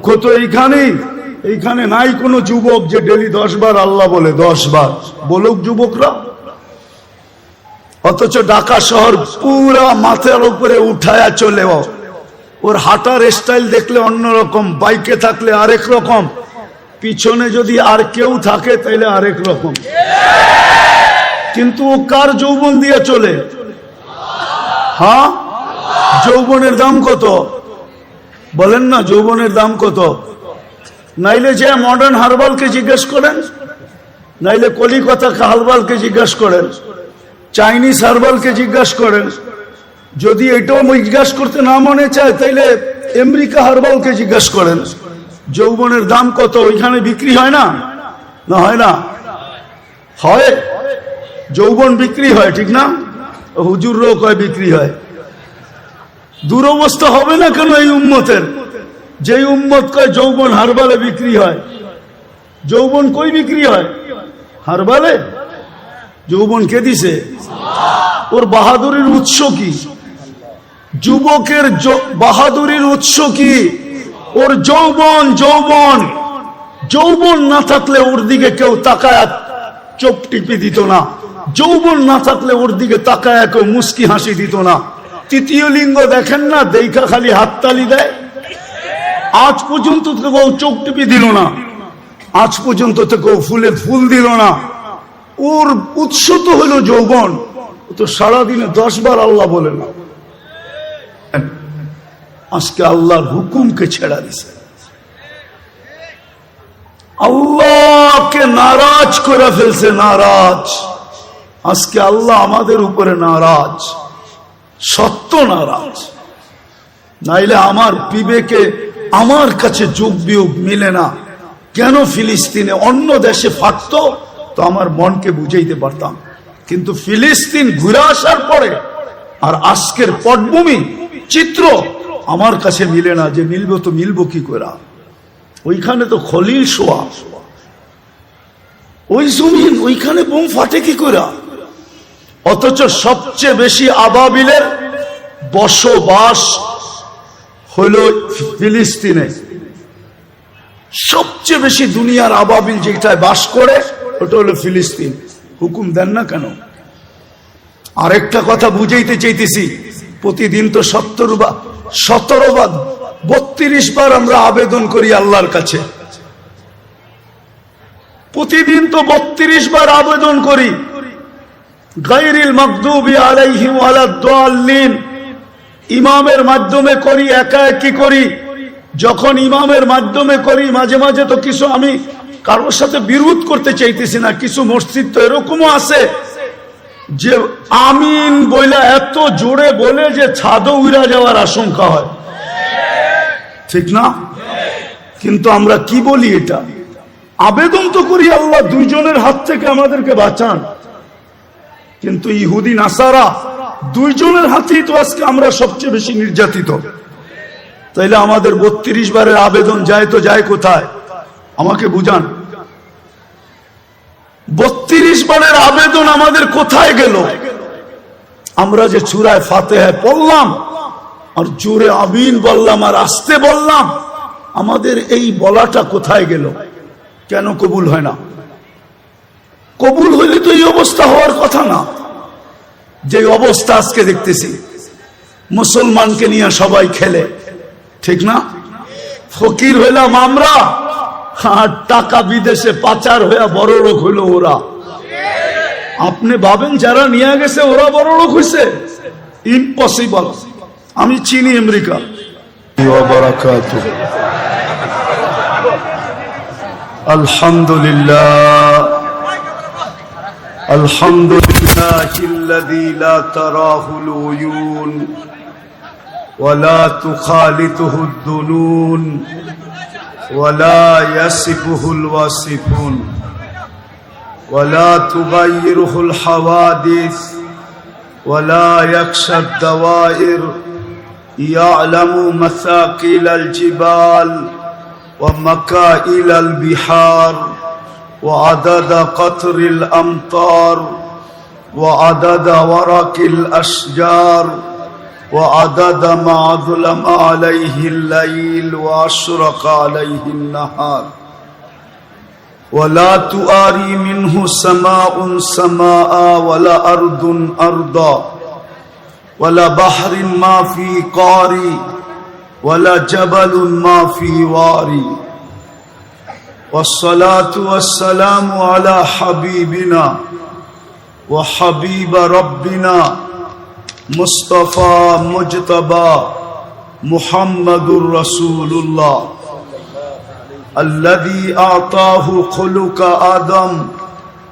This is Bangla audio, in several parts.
দুঃখ তো এইখানে নাই কোনো যুবক যে ডেলি 10 বার আল্লাহ বলে, 10 বার বলুক যুবকরা। অথচ ঢাকা শহর পুরা মাথার উপরে উঠায়া চলে, ওর হাঁটার স্টাইল দেখলে অন্যরকম, বাইকে থাকলে আরেক রকম, পিছনে যদি আর কেউ থাকে তাইলে আরেক রকম। কিন্তু ও কার যৌবন দিয়ে চলে? হ্যাঁ, যৌবনের দাম কত বলেন না? যৌবনের দাম কত? নাইলে যে মডার্ন হারবালকে জিজ্ঞেস করেন, নাইলে কলিকাতা হারবালকে জিজ্ঞেস করেন, চাইনিজ হারবালকে জিজ্ঞেস করেন। যদি এটাও জিজ্ঞেস করতে না মনে চায় তাইলে আমেরিকা হারবালকে জিজ্ঞেস করেন যৌবনের দাম কত। ওইখানে বিক্রি হয় না? না হয় না? হয়, যৌবন বিক্রি হয়, ঠিক না? হুজুররাও কয় বিক্রি হয়। দুরবস্থা হবে না কেন এই উম্মতের? যে উম্মত কয় যৌবন হারবালে বিক্রি হয়, যৌবন কই বিক্রি হয়? হারবালে। যৌবন কে দিছে? ওর বাহাদুরির উৎস কি? যুবকের বাহাদুরির উৎস কি? ওর যৌবন। যৌবন যৌবন না থাকলে ওর দিকে কেউ তাকায় চোখ টিপে দিত না। যৌবন না থাকলে ওর দিকে তাকায় কেউ মুস্কি হাসি দিত না। তৃতীয় লিঙ্গ দেখেন না, দেখা খালি হাততালি দেয়। আজ পর্যন্ত তো কেউ চোখ টিপি দিল না, আজ পর্যন্ত তো কেউ ফুলে ফুল দিল না। ওর উৎস তো হলো যৌবন। ও তো সারাদিনে 10 বার আল্লাহ বলে না। আজকে আল্লাহর হুকুমকে ছেড়া দিছে, আল্লাহকে নারাজ করে ফেলছে। নারাজ। আজকে আল্লাহ আমাদের উপরে নারাজ, সত্য নারাজ। নাইলে আমার বিবেকে আমার কাছে যোগ বিয়োগ মিলে না। কেন ফিলিস্তিনে অন্য দেশে ফাটতো তো আমার মনকে বুঝাইতে পারতাম, কিন্তু ফিলিস্তিন ঘুরে আসার পরে আর আজকের পটভূমি চিত্র আমার কাছে মিলে না। যে মিলবো তো মিলবো কি করে? ওইখানে তো খলিল শোয়া, ওই জমিন, ওইখানে বোম ফাটে কি করে? অথচ সবচেয়ে বেশি আবাবিলের বসবাস হলো ফিলিস্তিনে। সবচেয়ে বেশি দুনিয়ার আবাবিল যেটায় বাস করে ওটা হলো ফিলিস্তিন। হুকুম দেন না কেন? আরেকটা কথা বুঝাইতে চাইতেছি। প্রতিদিন তো 17 বার 32 বার আমরা আবেদন করি আল্লাহর কাছে। প্রতিদিন তো 32 বার আবেদন করি। গায়রিল মাগদুবি আলাইহিম ওয়ালাদ-দাল্লিন ইমামের মাধ্যমে করি, একা একই করি। যখন ইমামের মাধ্যমে করি মাঝে মাঝে তো কিছু, আমি কারোর সাথে বিরোধ করতে চাইতেছি না, কিছু মসজিদ তো এরকমও আছে যে আমিন বইলা এত জোরে বলে যে ছাদও উড়া যাওয়ার আশঙ্কা হয়, ঠিক না? কিন্তু আমরা কি বলি? এটা আবেদন তো করি আল্লাহ দুইজনের হাত থেকে আমাদেরকে বাঁচান। কিন্তু ইহুদি নাসারা দুইজনের হাতেই তো আজকে আমরা সবচেয়ে বেশি নির্যাতিত। তাইলে আমাদের 32 বারের আবেদন যায় তো যায় কোথায়? আমাকে বুঝান। 32 বারের আবেদন আমাদের কোথায় গেল? আমরা যে সূরায়ে ফাতিহা পড়লাম আর জোরে আমিন বললাম আর আস্তে বললাম, আমাদের এই বলাটা কোথায় গেল? কেন কবুল হয় না? কবুল হইলে তো এই অবস্থা হওয়ার কথা না। যে অবস্থা আজকে দেখতেছি, মুসলমানকে নিয়ে সবাই খেলে, ঠিক না? ফকির হইলাম আমরা, আর টাকা বিদেশে পাচার হয়ে বড় লোক হইল ওরা। আপনি ভাবেন যারা নিয়ে গেছে ওরা বড় লোক হইছে? ইম্পসিবল। আমি চিনি আমেরিকা। আলহামদুলিল্লাহ, আলহামদুলিল্লাহিল্লাযী লা তারাহুল উয়ুন ওয়া লা তুখালিতুহুদ দুনুন ওয়া লা ইয়াসিফুহুল ওয়াসিফুন ওয়া লা তুগায়্যিরুহুল হাওয়াদিস ওয়া লা ইয়াখশাদ দাওয়াইর ইয়ালামু মাসাকিলাল জিবাল ওয়া মাকাইলাল বিহার وعدد قطر الأمطار وعدد ورق الأشجار وعدد ما أظلم عليه الليل وأشرق عليه النهار ولا تؤاري منه سماء سماء ولا أرض أرضا ولا بحر ما في قاري ولا جبل ما في واري والصلاة والسلام على حبيبنا وحبيب ربنا مصطفى مجتبى محمد رسول الله الذي أعطاه خلق آدم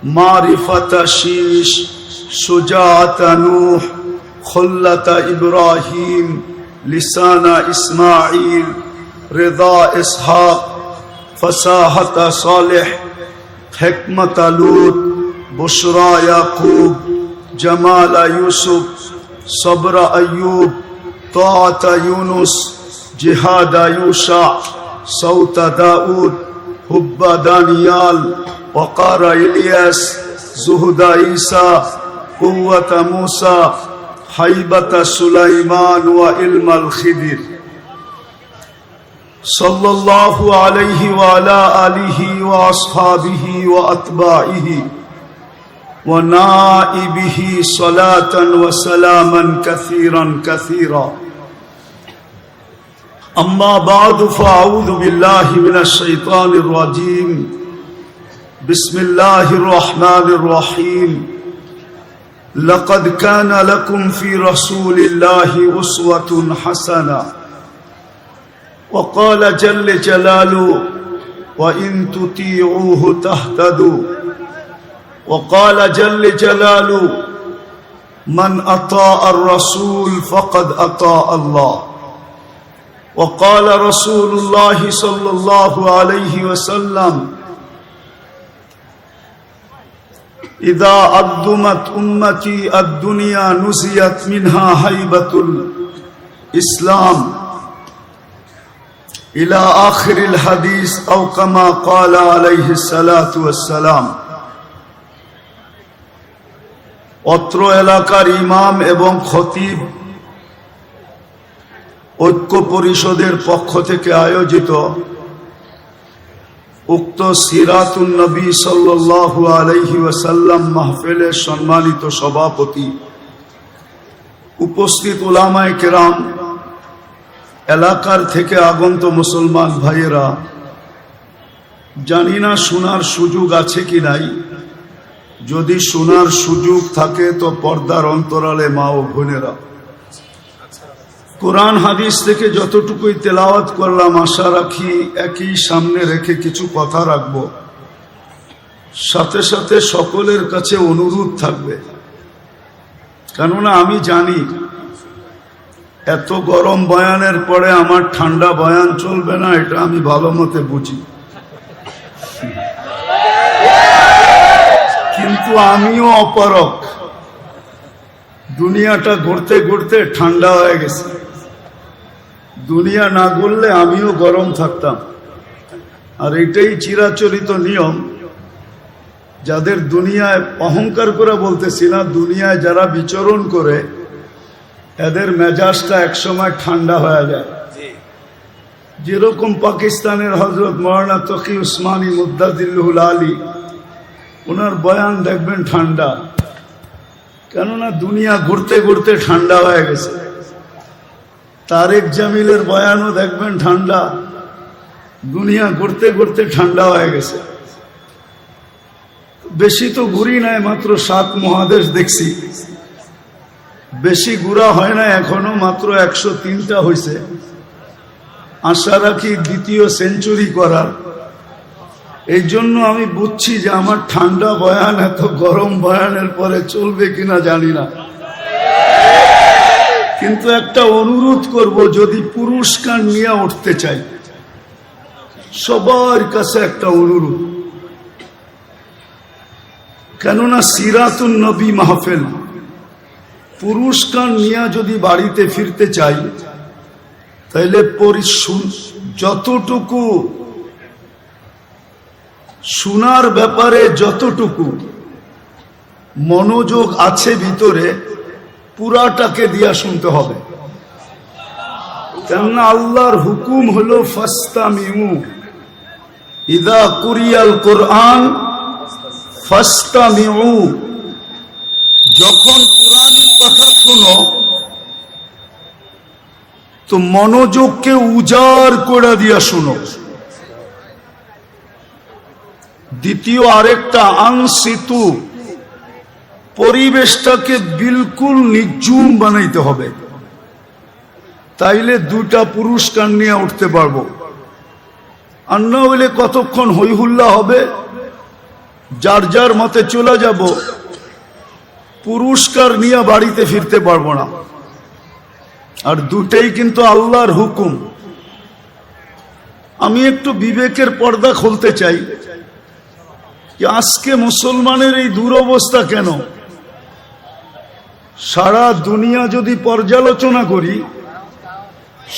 معرفة شيش شجاعة نوح خلة إبراهيم لسان إسماعيل رضا إسحاق فصاحة صالح حكمة لوط بشرى يعقوب جمال يوسف صبر أيوب طاعة يونس جهاد يوشع صوت داود حب دانيال وقار إلياس زهد عيسى قوة موسى حيبة سليمان وعلم الخضر صلى الله عليه وعلى آله وأصحابه وأتباعه ونائبه صلاة وسلاما كثيرا كثيرا أما بعد فأعوذ بالله من الشيطان الرجيم بسم الله الرحمن الرحيم لقد كان لكم في رسول الله أسوة حسنة وقال جل جلاله وإن تطيعوه تهتدوا وقال جل جلاله من أطاع الرسول فقد أطاع الله وقال رسول الله صلى الله عليه وسلم إذا عظمت أمتي الدنيا نزيت منها هيبة الإسلام إلى آخر الحديث أو كما قال عليه الصلاة والسلام অত্র এলাকার ইমাম এবং খতিব ঐক্য পরিষদের পক্ষ থেকে আয়োজিত উক্ত সিরাতুন নবী সাল্লাল্লাহু আলাইহি ওয়াসাল্লাম মাহফিলের সম্মানিত সভাপতি, উপস্থিত উলামায়ে কেরাম, এলাকার থেকে আগত মুসলমান ভাইয়েরা, জানি না শোনার সুযোগ আছে কি নাই। যদি শোনার সুযোগ থাকে তো পর্দার অন্তরালে মা ও বোনেরা, কোরআন হাদিস থেকে যতটুকুই তেলাওয়াত করলাম আশা রাখি একই সামনে রেখে কিছু কথা রাখব। সাথে সাথে সকলের কাছে অনুরোধ থাকবে, কেননা আমি জানি এত গরম বয়ানের পরে আমার ঠান্ডা বয়ান চলবে না, এটা আমি ভালো মতে বুঝি। কিন্তু আমিও অপারক, দুনিয়াটা ঘুরতে ঘুরতে ঠান্ডা হয়ে গেছে। দুনিয়া না ঘুরলে আমিও গরম থাকতাম। আর এটাই চিরাচরিত নিয়ম। যাদের দুনিয়ায় অহংকার করে বলতেছি না, দুনিয়ায় যারা বিচরণ করে এদের মেজাজটা একসময় ঠান্ডা হয়ে যায়। যেরকম পাকিস্তানের হজরত মৌলানা তকি উসমানী মুদ্দাদিল্লুহুল আলী, ওনার বয়ান দেখবেন ঠান্ডা, কেননা দুনিয়া ঘুরতে ঘুরতে ঠান্ডা হয়ে গেছে। তারেক জামিলের বয়ানও দেখবেন ঠান্ডা, দুনিয়া ঘুরতে ঘুরতে ঠান্ডা হয়ে গেছে। বেশি তো ঘুরি নাই, মাত্র 7 মহাদেশ দেখছি, বেশি ঘুরা হয় না এখনো, মাত্র 103টা হয়েছে। আশা রাখি দ্বিতীয় সেঞ্চুরি করার। এই জন্য আমি বুঝছি যে আমার ঠান্ডা বয়ান এত গরম বয়ানের পরে চলবে কিনা জানি না। কিন্তু একটা অনুরোধ করব, যদি পুরস্কার নিয়ে উঠতে চাই, সবার কাছে একটা অনুরোধ, কেননা সিরাতুন নবী মাহফিল, পুরস্কার নিয়ে যদি বাড়িতে ফিরতে চাই তাইলে যতটুকু শোনার ব্যাপারে যতটুকু মনোযোগ আছে ভিতরে, পুরাটাকে দিয়া শুনতে হবে। কেননা আল্লাহর হুকুম হলো ফাস্তামিউ, ইদা কুরিয়াল কোরআন ফাস্তামিউ, যখন কোরআনের কথা শোনো তো মনোযোগকে উজাড় করে দিয়া শোনো। দ্বিতীয় আরেকটা আনসিতু, পরিবেশটাকে বিলকুল নির্জুম বানাইতে হবে, তাইলে দুটা পুরস্কার নিয়ে উঠতে পারবো। আর না হলে কতক্ষণ হইহুল্লা হবে, যার যার মতে চলে যাব, পুরস্কার নিয়ে বাড়িতে ফিরতে পারবো না। আর দুটাই কিন্তু আল্লাহর হুকুম। আমি একটু বিবেকের পর্দা খুলতে চাই যে আজকে মুসলমানের এই দুরবস্থা কেন। সারা দুনিয়া যদি পর্যালোচনা করি,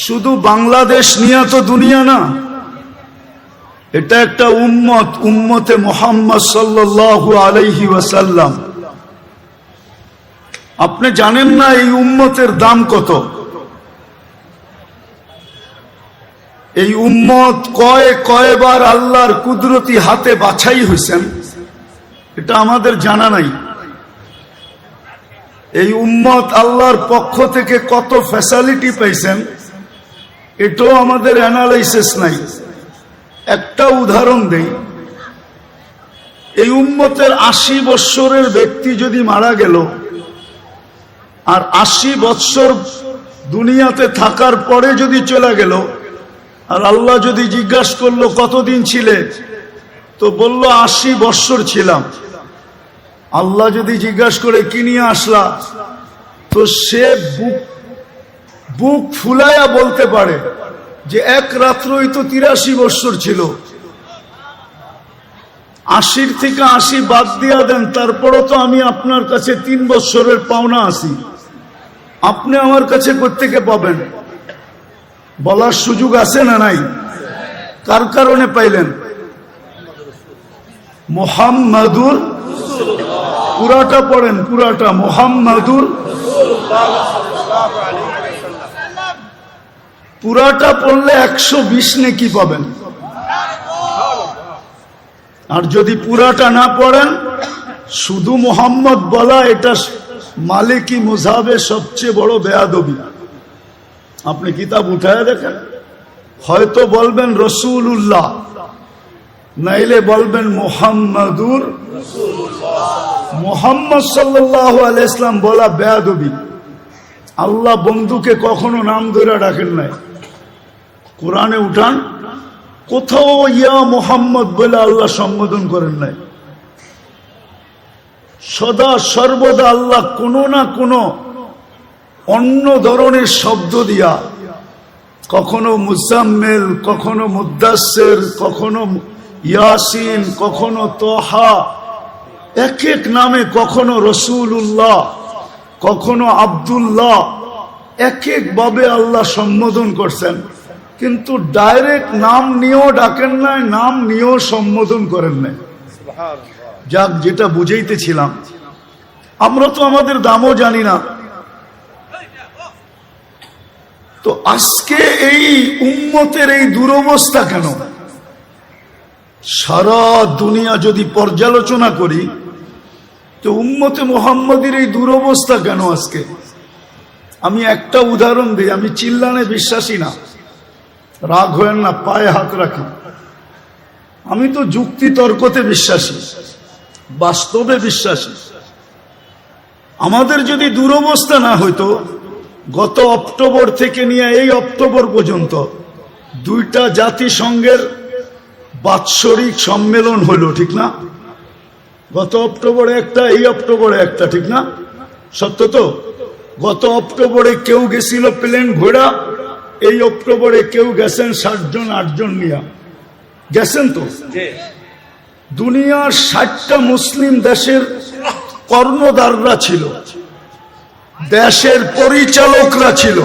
শুধু বাংলাদেশ নিয়ে তো দুনিয়া না, এটা একটা উম্মত, উম্মতে মুহাম্মদ সাল্লাল্লাহু আলাইহি ওয়াসাল্লাম। আপনি জানেন না এই উম্মতের দাম কত? এই উম্মত কয়বার আল্লাহর কুদরতি হাতে বাছাই হয়েছেন, এটা আমাদের জানা নাই। এই উম্মত আল্লাহর পক্ষ থেকে কত ফ্যাসিলিটি পাইছেন, এটাও আমাদের অ্যানালাইসিস নাই। একটা উদাহরণ দেই, এই উম্মতের 80 বৎসরের ব্যক্তি যদি মারা গেল, আর 80 বৎসর দুনিয়াতে থাকার পরে যদি চলে গেল, আর আল্লাহ যদি জিজ্ঞাসা করলো কতদিন ছিলে, তো বলল 80 বৎসর ছিলাম। আল্লাহ যদি জিজ্ঞাসা করে কি নিয়ে আসলা, তো সে বুক ফুলাইয়া বলতে পারে যে এক রাত্রই তো 83 বৎসর ছিল। 80 থেকে 80 বাদ দিয়া দেন, তারপরও তো আমি আপনার কাছে 3 বৎসরের পাওনা আছি। আপনি আমার কাছে কোত্থেকে পাবেন? বলার সুযোগ আছে না নাই? কার কারণে পাইলেন? মুহাম্মাদুর, পুরাটা পড়েন, পুরাটা মুহাম্মাদুর, পুরাটা পড়লে 120 নেকি পাবেন। আর যদি পুরাটা না পড়েন, শুধু মুহাম্মদ বলা, এটা মালিকি মুযহাবে সবচেয়ে বড় বেয়াদবি। আপনি কিতাব উঠায় দেখেন, হয়তো বলবেন রসুল্লাহ, নাইলে বলবেন মুহাম্মাদুর। মুহাম্মদ সাল্লাল্লাহু আলাইহি ওয়াসাল্লাম বলা বেয়াদবি। আল্লাহ বন্ধুকে কখনো নাম ধরে ডাকেন নাই। কোরআনে উঠান, কোথাও ইয়া মুহাম্মদ বলে আল্লাহ সম্বোধন করেন নাই। সদা সর্বদা আল্লাহ কোনো না কোনো অন্য ধরনের শব্দ দিয়া, কখনো মুজাম্মিল, কখনো মুদ্দাসসির, কখনো ইয়াসিন, কখনো তোহা, এক এক নামে, কখনো রসুল্লাহ, কখনো আব্দুল্লাহ, এক এক ভাবে আল্লাহ সম্বোধন করছেন। কিন্তু ডাইরেক্ট নাম নিয়েও ডাকেন নাই, নাম নিয়েও সম্বোধন করেন নাই। যাক, যেটা বুঝাইতেছিলাম, আমরা তো আমাদের দামও জানি না। তো আজকে এই উম্মতের এই দুরবস্থা কেন? সারা দুনিয়া যদি পর্যালোচনা করি, তো উম্মতে মুহাম্মদের এই দুরবস্থা কেন আজকে? আমি একটা উদাহরণ দিই। আমি চিল্লানে বিশ্বাসী না, রাগ হয়েন না, পায়ে হাত রাখি। আমি তো যুক্তি তর্কতে বিশ্বাসী, বাস্তবে বিশ্বাসী। আমাদের যদি দুরবস্থা না হইতো, গত অক্টোবর থেকে নিয়ে এই অক্টোবর পর্যন্ত 2টা জাতিসংঘের বাৎসরিক সম্মেলন হলো, ঠিক না? গত অক্টোবরে একটা, এই অক্টোবরে একটা, ঠিক না? সত্য তো? গত অক্টোবরে কেউ গেছিল প্লেন ঘোড়া, এই অক্টোবরে কেউ গেছেন 7 জন 8 জন নিয়ে গেছেন। তো দুনিয়ার 60টা মুসলিম দেশের কর্ণধাররা ছিল, দেশের পরিচালকরা ছিল।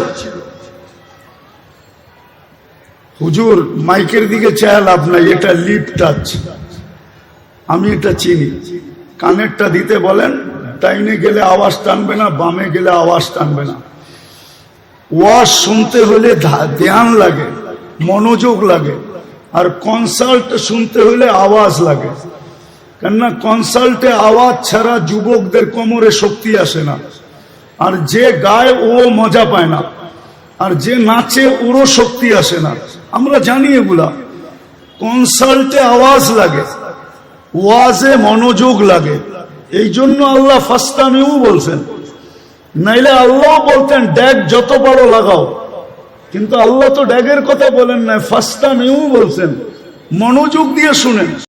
হুজুর, মাইকের দিকে চায় লাভ নাই, এটা লিপ টাচ, আমি এটা চিনি। কানেরটা দিতে বলেন, ডাইনে গেলে আওয়াজ টানবে না, বামে গেলে আওয়াজ টানবে না। ওয়াজ শুনতে হলে ধ্যান লাগে, মনোযোগ লাগে, আর কনসার্ট শুনতে হলে আওয়াজ লাগে। কেননা কনসার্টে আওয়াজ ছাড়া যুবকদের কোমরে শক্তি আসে না, আর যে গায় ও মজা পায় না, আর যে নাচে ওরও শক্তি আসে না। আমরা জানি এগুলা। কনসার্টে আওয়াজ লাগে, ওয়াজে মনোযোগ লাগে। এই জন্য আল্লাহ ফাস্তামিউ বলছেন, নাইলে আল্লাহ বলতেন ড্যাগ যত বড় লাগাও, কিন্তু আল্লাহ তো ড্যাগের কথা বলেন না, ফাস্তামিউ বলছেন, মনোযোগ দিয়ে শুনেন।